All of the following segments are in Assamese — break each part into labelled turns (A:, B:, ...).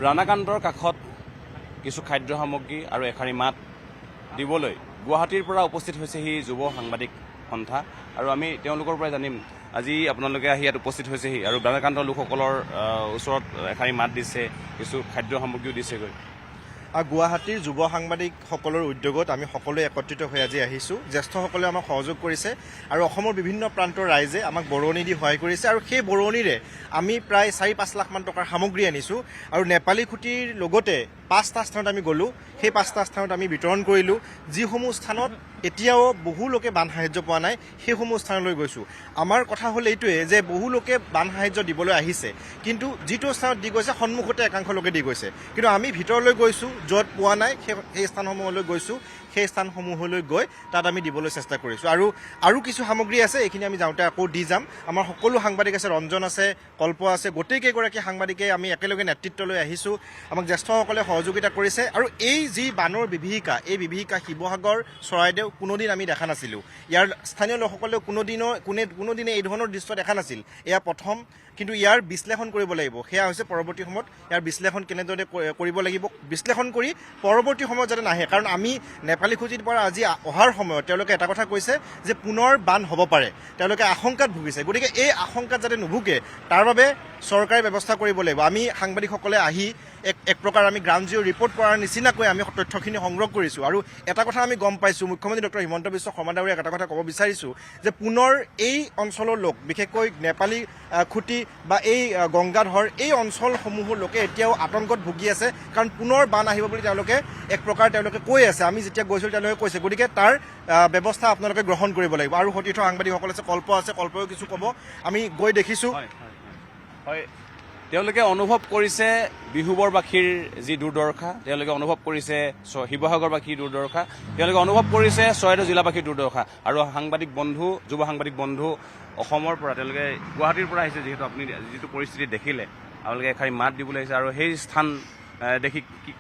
A: ৰাণাকান্তৰ কাষত কিছু খাদ্য সামগ্ৰী আৰু এশাৰী মাত দিবলৈ গুৱাহাটীৰ পৰা উপস্থিত হৈছেহি যুৱ সাংবাদিক সন্থা আৰু আমি তেওঁলোকৰ পৰা জানিম আজি আপোনালোকে আহি ইয়াত উপস্থিত হৈছেহি আৰু ৰাণাকান্তৰ লোকসকলৰ ওচৰত এশাৰী মাত দিছে, কিছু খাদ্য সামগ্ৰীও দিছেগৈ।
B: গুৱাহাটীৰ যুৱ সাংবাদিকসকলৰ উদ্যোগত আমি সকলোৱে একত্ৰিত হৈ আজি আহিছোঁ। জ্যেষ্ঠসকলে আমাক সহযোগ কৰিছে আৰু অসমৰ বিভিন্ন প্ৰান্তৰ ৰাইজে আমাক বৰঙণি দি সহায় কৰিছে আৰু সেই বৰঙণিৰে আমি প্ৰায় 4-5 লাখমান টকাৰ সামগ্ৰী আনিছোঁ আৰু নেপালী খুঁটিৰ লগতে 5টা স্থানত আমি গ'লোঁ। সেই 5টা স্থানত আমি বিতৰণ কৰিলোঁ। যিসমূহ স্থানত এতিয়াও বহু লোকে বান সাহায্য পোৱা নাই সেইসমূহ স্থানলৈ গৈছোঁ। আমাৰ কথা হ'ল এইটোৱে যে বহু লোকে বান সাহায্য দিবলৈ আহিছে, কিন্তু যিটো স্থানত দি গৈছে সন্মুখতে একাংশ লোকে দি গৈছে, কিন্তু আমি ভিতৰলৈ গৈছোঁ, য'ত পোৱা নাই সেই স্থানসমূহলৈ গৈছোঁ। সেই স্থানসমূহলৈ গৈ তাত আমি দিবলৈ চেষ্টা কৰিছোঁ আৰু কিছু সামগ্ৰী আছে, এইখিনি আমি যাওঁতে আকৌ দি যাম। আমাৰ সকলো সাংবাদিক আছে, ৰঞ্জন আছে, কল্প আছে, গোটেইকেইগৰাকী সাংবাদিকে আমি একেলগে নেতৃত্বলৈ আহিছোঁ। আমাক জ্যেষ্ঠসকলে সহযোগিতা কৰিছে আৰু এই যি বানৰ বিভীষিকা, এই বিভীষিকা শিৱসাগৰ, চৰাইদেউ কোনোদিন আমি দেখা নাছিলোঁ। ইয়াৰ স্থানীয় লোকসকলেও কোনোদিনে এই ধৰণৰ দৃশ্য দেখা নাছিল। এয়া প্ৰথম, কিন্তু ইয়াৰ বিশ্লেষণ কৰিব লাগিব। সেয়া হৈছে পৰৱৰ্তী সময়ত ইয়াৰ বিশ্লেষণ কেনেদৰে কৰিব লাগিব, বিশ্লেষণ কৰি পৰৱৰ্তী সময়ত যাতে নাহে। কাৰণ আমি নেপালী খুঁটিৰ পৰা আজি অহাৰ সময়ত তেওঁলোকে এটা কথা কৈছে যে পুনৰ বান হ'ব পাৰে, তেওঁলোকে আশংকাত ভুগিছে। গতিকে এই আশংকাত যাতে নুভুগে তাৰ বাবে চৰকাৰে ব্যৱস্থা কৰিব লাগিব। আমি সাংবাদিকসকলে আহি এক প্ৰকাৰ আমি গ্ৰাউণ্ড জিৰ' ৰিপৰ্ট কৰাৰ নিচিনাকৈ আমি তথ্যখিনি সংগ্ৰহ কৰিছোঁ আৰু এটা কথা আমি গম পাইছোঁ, মুখ্যমন্ত্ৰী ডক্টৰ হিমন্ত বিশ্ব শৰ্মা ডাঙৰীয়াক এটা কথা ক'ব বিচাৰিছোঁ যে পুনৰ এই অঞ্চলৰ লোক, বিশেষকৈ নেপালী খুঁটি বা এই গংগাধৰ, এই অঞ্চলসমূহৰ লোকে এতিয়াও আতংকত ভুগি আছে। কাৰণ পুনৰ বান আহিব বুলি তেওঁলোকে এক প্ৰকাৰ কৈ আছে। আমি যেতিয়া গৈছিলোঁ তেওঁলোকে কৈছে। গতিকে তাৰ ব্যৱস্থা আপোনালোকে গ্ৰহণ কৰিব লাগিব। আৰু সতীৰ্থ সাংবাদিকসকল আছে, কল্প আছে, কল্পও কিছু ক'ব। আমি গৈ দেখিছোঁ।
A: হয়, তেওঁলোকে অনুভৱ কৰিছে বিহুবৰবাসীৰ যি দুৰ্দশা, তেওঁলোকে অনুভৱ কৰিছে শিৱসাগৰবাসীৰ দুৰ্দশা, তেওঁলোকে অনুভৱ কৰিছে চৰাইদেউ জিলাবাসীৰ দুৰ্দশা। আৰু সাংবাদিক বন্ধু, যুৱ সাংবাদিক বন্ধু অসমৰ পৰা, তেওঁলোকে গুৱাহাটীৰ পৰা আহিছে। যিহেতু আপুনি যিটো পৰিস্থিতি দেখিলে, আপোনালোকে এশাৰী মাত দিবলৈ আহিছে আৰু সেই স্থান দেখি কি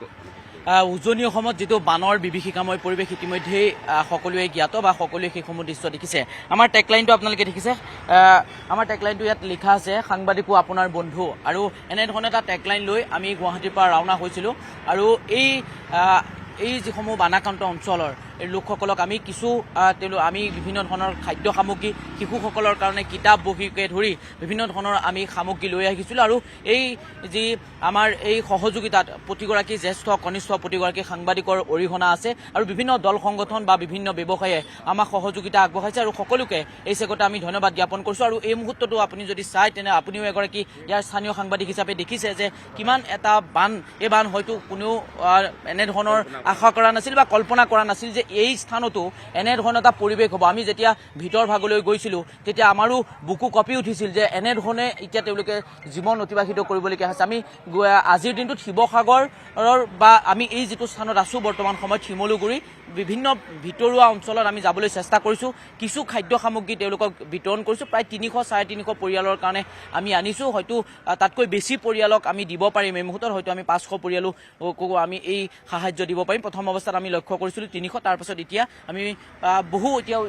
C: উজনি অসমত যিটো বানৰ বিভীষিকাময় পৰিৱেশ ইতিমধ্যেই সকলোৱে জ্ঞাত বা সকলোৱে সেইসমূহ দৃশ্য দেখিছে। আমাৰ টেগলাইনটো আপোনালোকে দেখিছে, আমাৰ টেগলাইনটো ইয়াত লিখা আছে, সাংবাদিকো আপোনাৰ বন্ধু। আৰু এনেধৰণে এটা টেগলাইন লৈ আমি গুৱাহাটীৰ পৰা ৰাওনা হৈছিলোঁ আৰু এই যিসমূহ বানাক্ৰান্ত অঞ্চলৰ লোকসকলক আমি আমি বিভিন্ন ধৰণৰ খাদ্য সামগ্ৰী, শিশুসকলৰ কাৰণে কিতাপ বহীকে ধৰি বিভিন্ন ধৰণৰ আমি সামগ্ৰী লৈ আহিছিলোঁ। আৰু এই যি আমাৰ এই সহযোগিতাত প্ৰতিগৰাকী জ্যেষ্ঠ কনিষ্ঠ প্ৰতিগৰাকী সাংবাদিকৰ অৰিহণা আছে আৰু বিভিন্ন দল সংগঠন বা বিভিন্ন ব্যৱসায়ে আমাক সহযোগিতা আগবঢ়াইছে আৰু সকলোকে এই চেগতে আমি ধন্যবাদ জ্ঞাপন কৰিছোঁ। আৰু এই মুহূৰ্ততো আপুনি যদি চায় তেনে আপুনিও এগৰাকী ইয়াৰ স্থানীয় সাংবাদিক হিচাপে দেখিছে যে কিমান এটা বান, এই বান হয়তো কোনেও এনেধৰণৰ আশা কৰা নাছিল বা কল্পনা কৰা নাছিল যে এই স্থানতো এনেধৰণৰ এটা পৰিৱেশ হ'ব। আমি যেতিয়া ভিতৰ ভাগলৈ গৈছিলোঁ তেতিয়া আমাৰো বুকু কঁপি উঠিছিল যে এনেধৰণে এতিয়া তেওঁলোকে জীৱন অতিবাহিত কৰিবলগীয়া হৈছে। আমি আজিৰ দিনটোত শিৱসাগৰৰ বা আমি এই যিটো স্থানত আছোঁ বৰ্তমান সময়ত শিমলুগুৰি, বিভিন্ন ভিতৰুৱা অঞ্চলত আমি যাবলৈ চেষ্টা কৰিছোঁ। কিছু খাদ্য সামগ্ৰী তেওঁলোকক বিতৰণ কৰিছোঁ। প্ৰায় 300-350 পৰিয়ালৰ কাৰণে আমি আনিছোঁ। হয়তো তাতকৈ বেছি পৰিয়ালক আমি দিব পাৰিম। এই মুহূৰ্তত হয়তো আমি 500 পৰিয়ালকো আমি এই সাহায্য দিব পাৰিম। প্ৰথম অৱস্থাত আমি লক্ষ্য কৰিছিলোঁ 300, তাৰপাছত এতিয়া আমি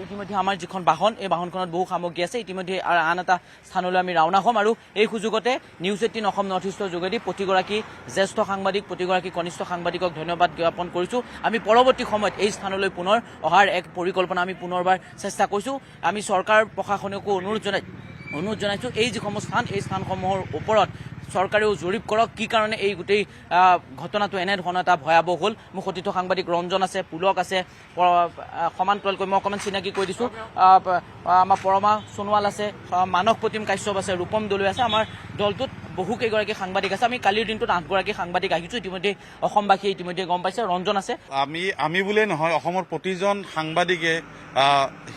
C: ইতিমধ্যে আমাৰ যিখন বাহন, এই বাহনখনত বহু সামগ্ৰী আছে। ইতিমধ্যে আন এটা স্থানলৈ আমি ৰাওনা হ'ম আৰু এই সুযোগতে নিউজ 18 অসম নৰ্থ ইষ্টৰ যোগেদি প্ৰতিগৰাকী জ্যেষ্ঠ সাংবাদিক, প্ৰতিগৰাকী কনিষ্ঠ সাংবাদিকক ধন্যবাদ জ্ঞাপন কৰিছোঁ। আমি পৰৱৰ্তী সময়ত এই স্থানলৈ পুনৰ অহাৰ এক পৰিকল্পনা আমি পুনৰবাৰ চেষ্টা কৰিছোঁ। আমি চৰকাৰ প্ৰশাসনকো অনুৰোধ জনাইছোঁ এই যিসমূহ স্থান, এই স্থানসমূহৰ ওপৰত চৰকাৰেও জৰীপ কৰক, কি কাৰণে এই গোটেই ঘটনাটো এনেধৰণৰ এটা ভয়াৱহ হ'ল। মোৰ সতীৰ্থ সাংবাদিক ৰঞ্জন আছে, পুলক আছে, সমান্তৰালকৈ মই অকণমান চিনাকি কৰি দিছোঁ, আমাৰ পৰমা সোণোৱাল আছে, মানস প্ৰতিম কাশ্যপ আছে, ৰূপম দলৈ আছে। আমাৰ দলটোত বহুকেইগৰাকী সাংবাদিক আছে। আমি কালিৰ দিনটোত 8 গৰাকী সাংবাদিক আহিছোঁ। ইতিমধ্যে অসমবাসীয়ে ইতিমধ্যে গম পাইছে। ৰঞ্জন আছে।
D: আমি বুলিয়ে নহয়, অসমৰ প্ৰতিজন সাংবাদিকে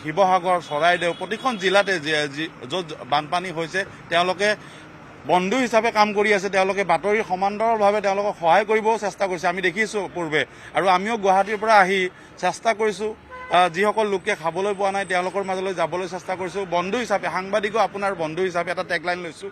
D: শিৱসাগৰ, চৰাইদেউ প্ৰতিখন জিলাতে য'ত বানপানী হৈছে তেওঁলোকে বন্ধু হিচাপে কাম কৰি আছে। তেওঁলোকে বাতৰিৰ সমান্তৰালভাৱে তেওঁলোকক সহায় কৰিবও চেষ্টা কৰিছে, আমি দেখিছোঁ পূৰ্বে। আৰু আমিও গুৱাহাটীৰ পৰা আহি চেষ্টা কৰিছোঁ, যিসকল লোকে খাবলৈ পোৱা নাই তেওঁলোকৰ মাজলৈ যাবলৈ চেষ্টা কৰিছোঁ। বন্ধু হিচাপে, সাংবাদিকো আপোনাৰ বন্ধু হিচাপে এটা টেগলাইন লৈছোঁ।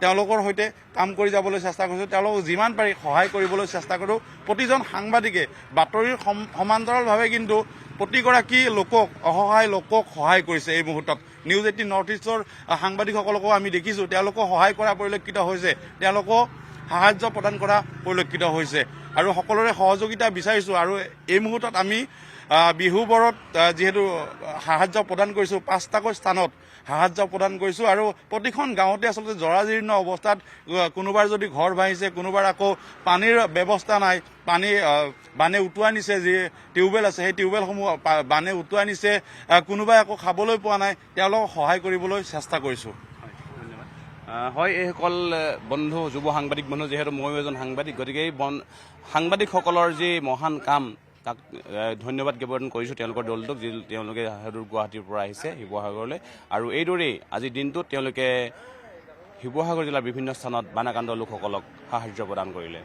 D: তেওঁলোকৰ সৈতে কাম কৰি যাবলৈ চেষ্টা কৰিছোঁ। তেওঁলোকক যিমান পাৰি সহায় কৰিবলৈ চেষ্টা কৰোঁ। প্ৰতিজন সাংবাদিকে বাতৰিৰ সমান্তৰালভাৱে কিন্তু প্ৰতিগৰাকী লোকক, অসহায় লোকক সহায় কৰিছে। এই মুহূৰ্তত নিউজ 18 নৰ্থ ইষ্টৰ সাংবাদিকসকলকো আমি দেখিছোঁ, তেওঁলোকক সহায় কৰা পৰিলক্ষিত হৈছে। তেওঁলোকক সাহায্য প্ৰদান কৰা পৰিলক্ষিত হৈছে আৰু সকলোৰে সহযোগিতা বিচাৰিছোঁ আৰু এই মুহূৰ্তত আমি বিহুবৰত যিহেতু সাহায্য প্ৰদান কৰিছোঁ 5টাকৈ স্থানত সাহায্য প্ৰদান কৰিছোঁ আৰু প্ৰতিখন গাঁৱতে আচলতে জৰাজীৰ্ণ অৱস্থাত কোনোবাৰ যদি ঘৰ ভাঙিছে কোনোবাৰ আকৌ পানীৰ ব্যৱস্থা নাই বানে উটুৱাই নিছে যি টিউবৱেল আছে সেই টিউবৱেলসমূহ বানে উটুৱাই নিছে কোনোবাই আকৌ খাবলৈ পোৱা নাই তেওঁলোকক সহায় কৰিবলৈ চেষ্টা কৰিছোঁ
A: হয় এইসকল বন্ধু যুৱ সাংবাদিক বন্ধু যিহেতু ময়ো এজন সাংবাদিক গতিকে এই সাংবাদিকসকলৰ যি মহান কাম তাক ধন্যবাদ জ্ঞাপন কৰিছোঁ তেওঁলোকৰ দলটোক যি তেওঁলোকে সুদূৰ গুৱাহাটীৰ পৰা আহিছে শিৱসাগৰলৈ আৰু এইদৰেই আজিৰ দিনটোত তেওঁলোকে শিৱসাগৰ জিলাৰ বিভিন্ন স্থানত বানাক্ৰান্ত লোকসকলক সাহায্য প্ৰদান কৰিলে